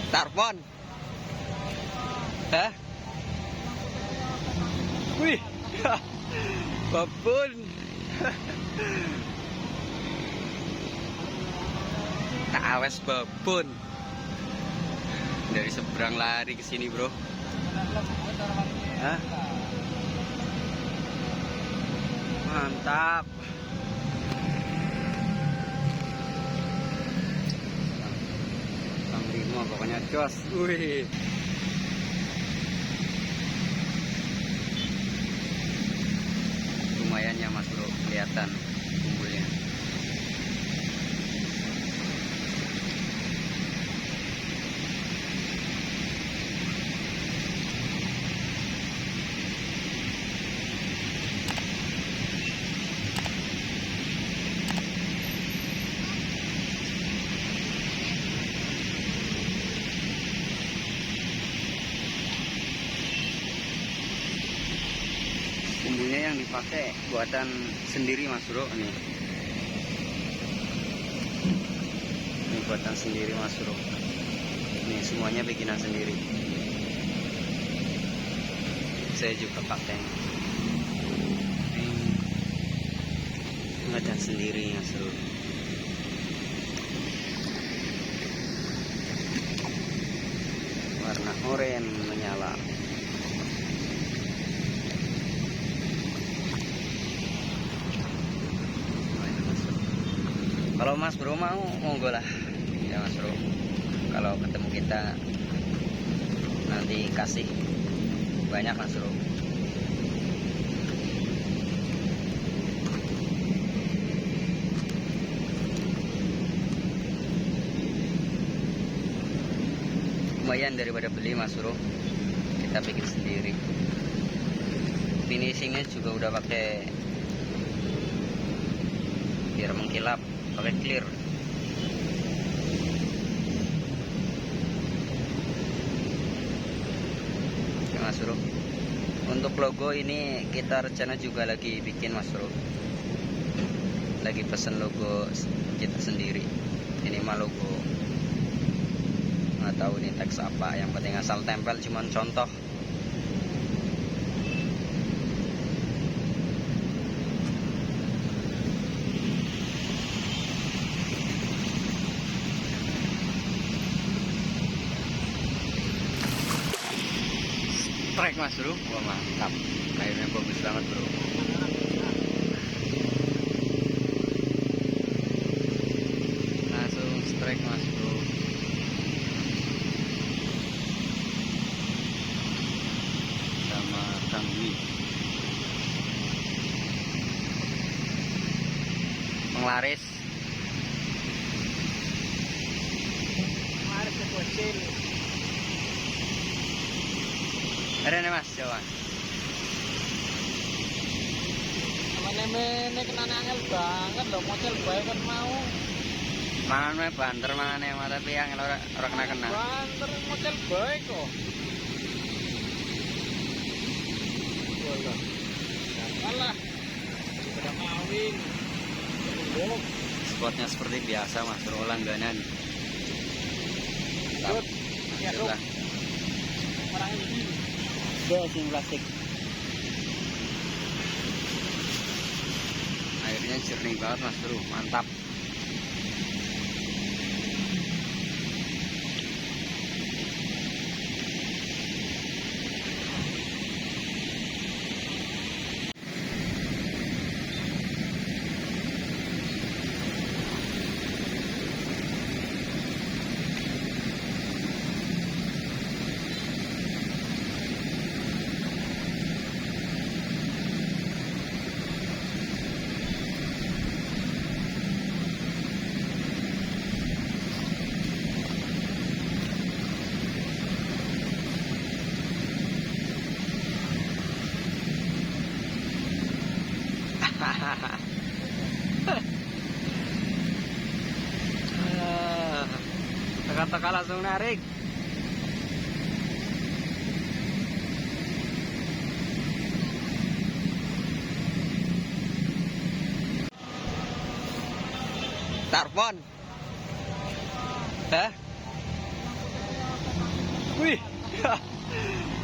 Tarpon. Hah? Wih. Babon. Awes babon. Dari seberang lari ke sini, Bro. Hah? Mantap. Lima pokoknya jos. Wih. Lumayan ya Mas Bro, kelihatan kumpulnya. Bumbunya yang dipakai buatan sendiri Mas Bro nih. Ini buatan sendiri Mas Bro. Ini semuanya bikinan sendiri. Saya juga pakai. Ini buatan sendiri Mas Bro. Warna oranye menyala. Kalau Mas Bro mau, monggo lah ya Mas Bro. Kalau ketemu kita nanti kasih banyak Mas Bro. Lumayan daripada beli Mas Bro. Kita bikin sendiri. Finishingnya juga udah pakai biar mengkilap. Pakai clear. Ya Mas Bro. Untuk logo ini kita rencana juga lagi bikin Mas Bro. Lagi pesen logo kita sendiri. Ini mah logo nggak tahu ini teks apa. Yang penting asal tempel, cuman contoh. Strike Mas Bro, wah mantap, airnya bagus banget Bro. Langsung strike Mas Bro. Sama Kangwi. Penglaris. Penglaris kecil. Ada nih Mas, coba. Mana kena angel banget loh, model bae kan mau. Mangan banter mangan mah tapi yang ora kena. Banter model bae kok. Bola. Kalah. Sudah kawin. Spotnya seperti biasa Mas Bro, langganan. Ya, Coba. Orang ini. Sing plastik. Airnya jernih banget Mas Bro, mantap. Teka-teka langsung narik. Tarpon. Hah? Wih,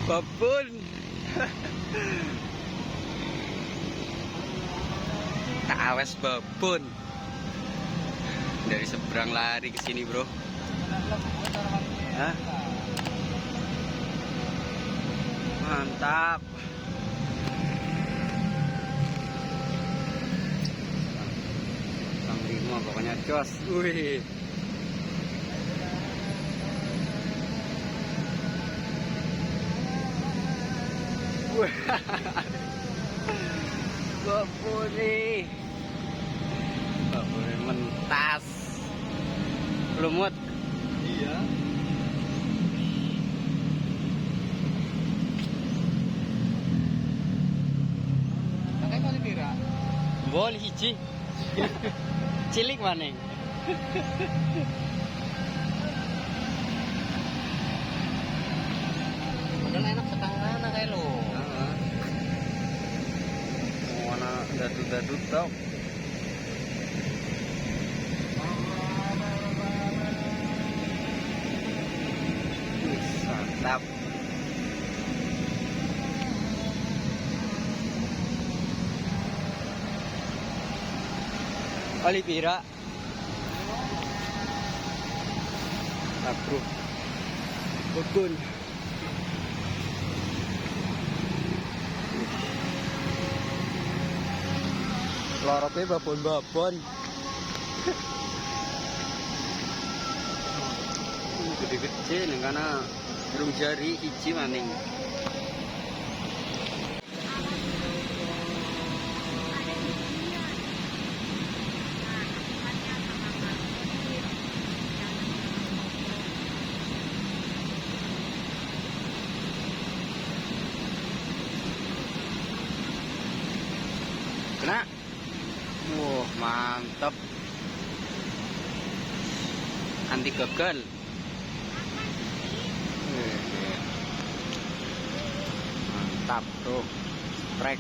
babon. Tak awes babon. Dari seberang lari ke sini, bro. Hah? Mantap. Lima pokoknya jos. Wih. Wah. Babone. Babone mentas. Lumut. Iya. Pakai kali pira? Bol hiji. Cilik maning. Padahal enak setengah na kayak lo. Mana dadu-dadu tok. Mantap. Kali pira? Bro. Babon. Lorope babon-babon. Gede-gede nih karena belum jari hiji maning. Kena. Wah, mantap. Anti gagal. Mantap, bro. Trek.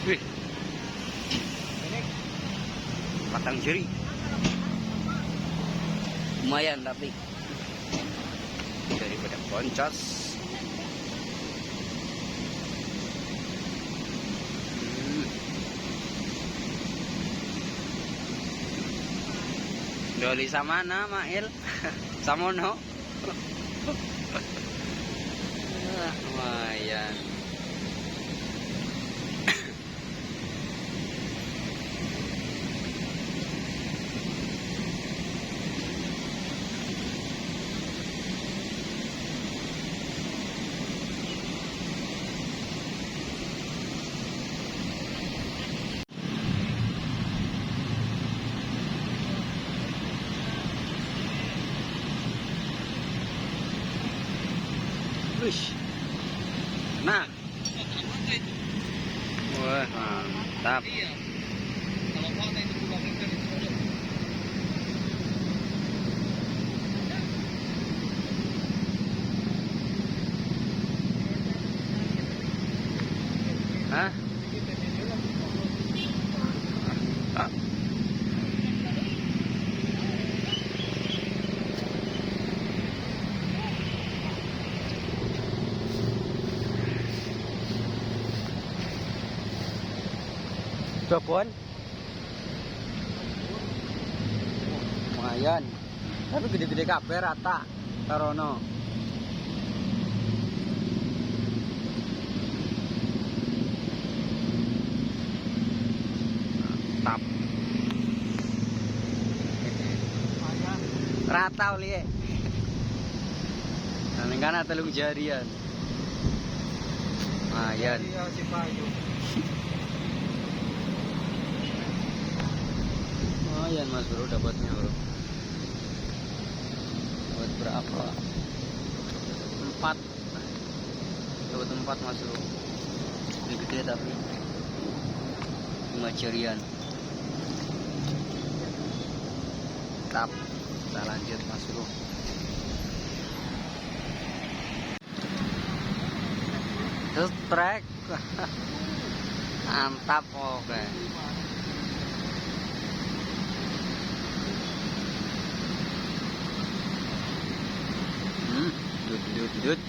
Wih, batang jeri, lumayan tapi daripada boncos. Doli sama mana, Mail? Samono. Lumayan. Wish. Nah. Wah, mantap. Iya. Kalau fakta itu bukan ikan itu dulu. Hah? Ah. Babon. Lumayan. Tapi gede-gede kabeh rata tarono. Mantap. Rata oli. Nang kana telung jarian. Lumayan. Iya, si Bayu. Lumayan mas bro dapatnya bro. Dapat berapa? 4. Dapat 4 mas bro. Gede tapi 5 jarian. mantap. Kita lanjut Mas Bro. Terus trek. Mantap, oke. Dut.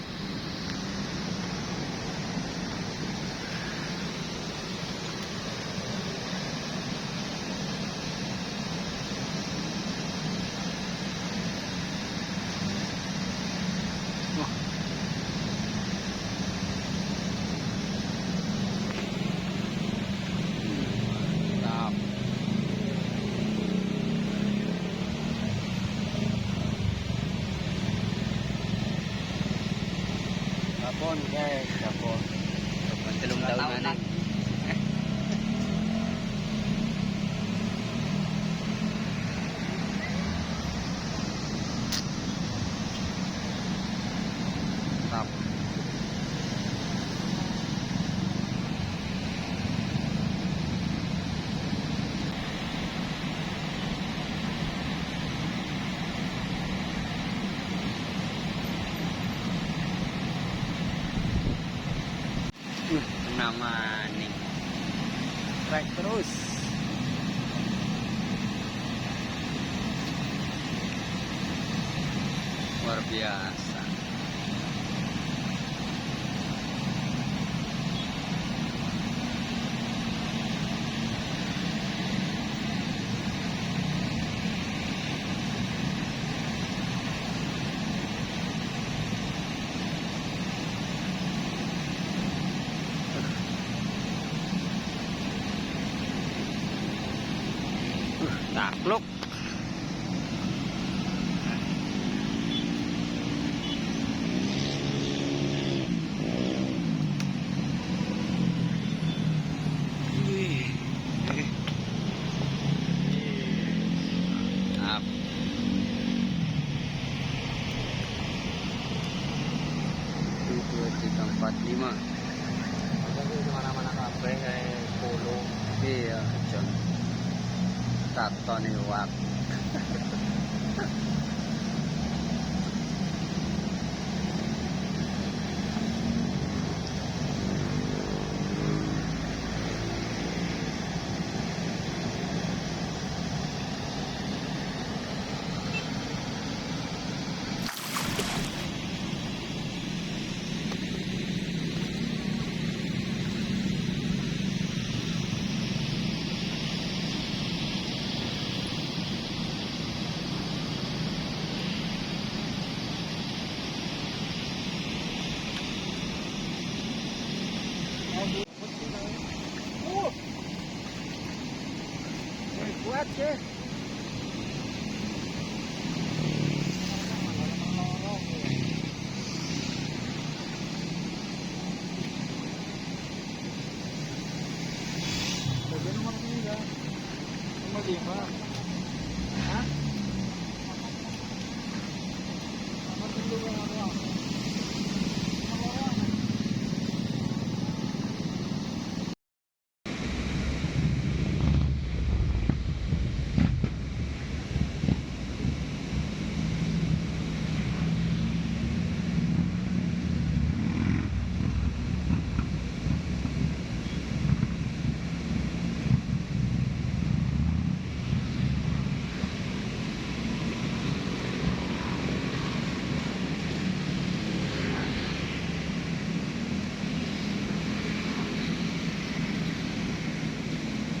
Mantap. Kapon guys, kapon. Telung tahun mana? Mantap. Nama nih. Trek terus. Luar biasa. Takluk. Up. 2, 3, 4, 5. Tapi di mana-mana kafe kayak polo. Iya, John. Tato nih wak. Kuat sih. Bagian nomor ini ya. Nomor 5. Hah? Nomor 7 nomor.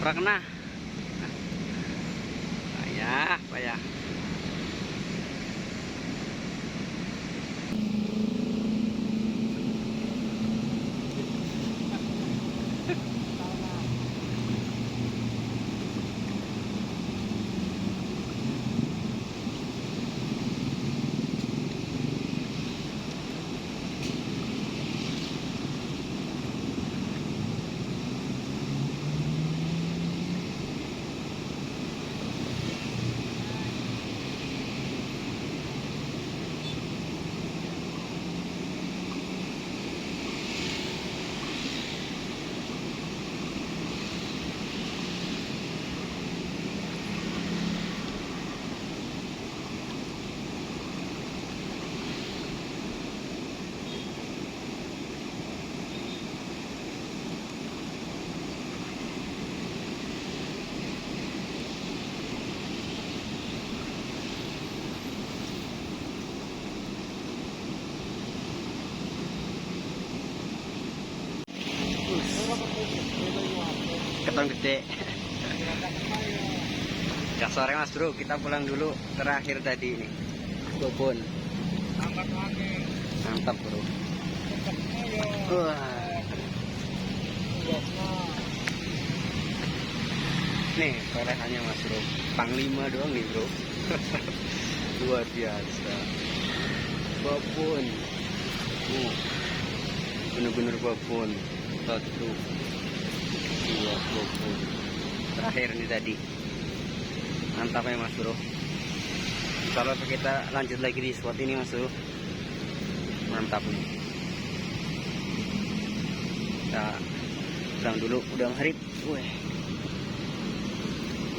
Pernah. Payah. gede. Ya sore mas bro, kita pulang dulu. Terakhir tadi ini kebun. Angkat angin. Mantap bro. Ayo. Wah, Biasa. nih torehannya mas bro. Panglima doang nih bro. Luar biasa. Babon. Bener-bener babon. 1, 2 babon. Terakhir nih tadi. Mantap ya mas bro. Kalau kita lanjut lagi di spot ini mas bro, mantap nih. Kita pulang dulu, udah maghrib. Wih,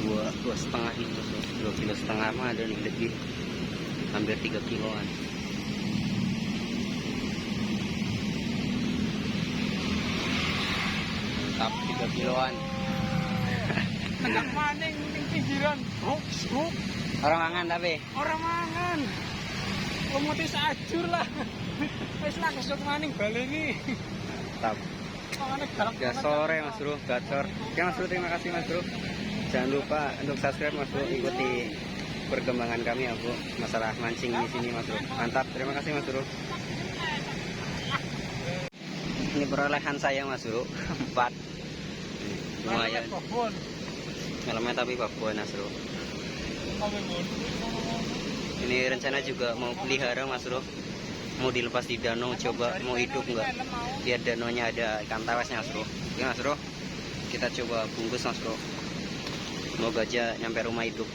2,5 nih mas bro. 2,5 kilo mah ada nih lebih, hampir 3 kiloan. Mantap, 3 kiloan. Tekan maning ning pinggiran. Huk. Orang mangan tapi Orang mangan. Omote sajur lah. Wis lah kesuk maning baleni. mantap. Mangane galak. Ya sore mas bro, gacor. Oke mas bro, terima kasih mas bro. Jangan lupa untuk subscribe mas bro, ikuti perkembangan kami ya bro, masalah mancing di sini mas bro. Mantap, terima kasih mas bro. Ini perolehan saya mas bro, 4. Lumayan. Babon. Malamnya tapi babon mas bro. Babon. Ini rencana juga mau pelihara mas bro, mau dilepas di danau, coba mau hidup nggak. Lihat danaunya ada ikan tewesnya mas bro. Oke mas bro, kita coba bungkus mas bro, semoga aja nyampe rumah hidup.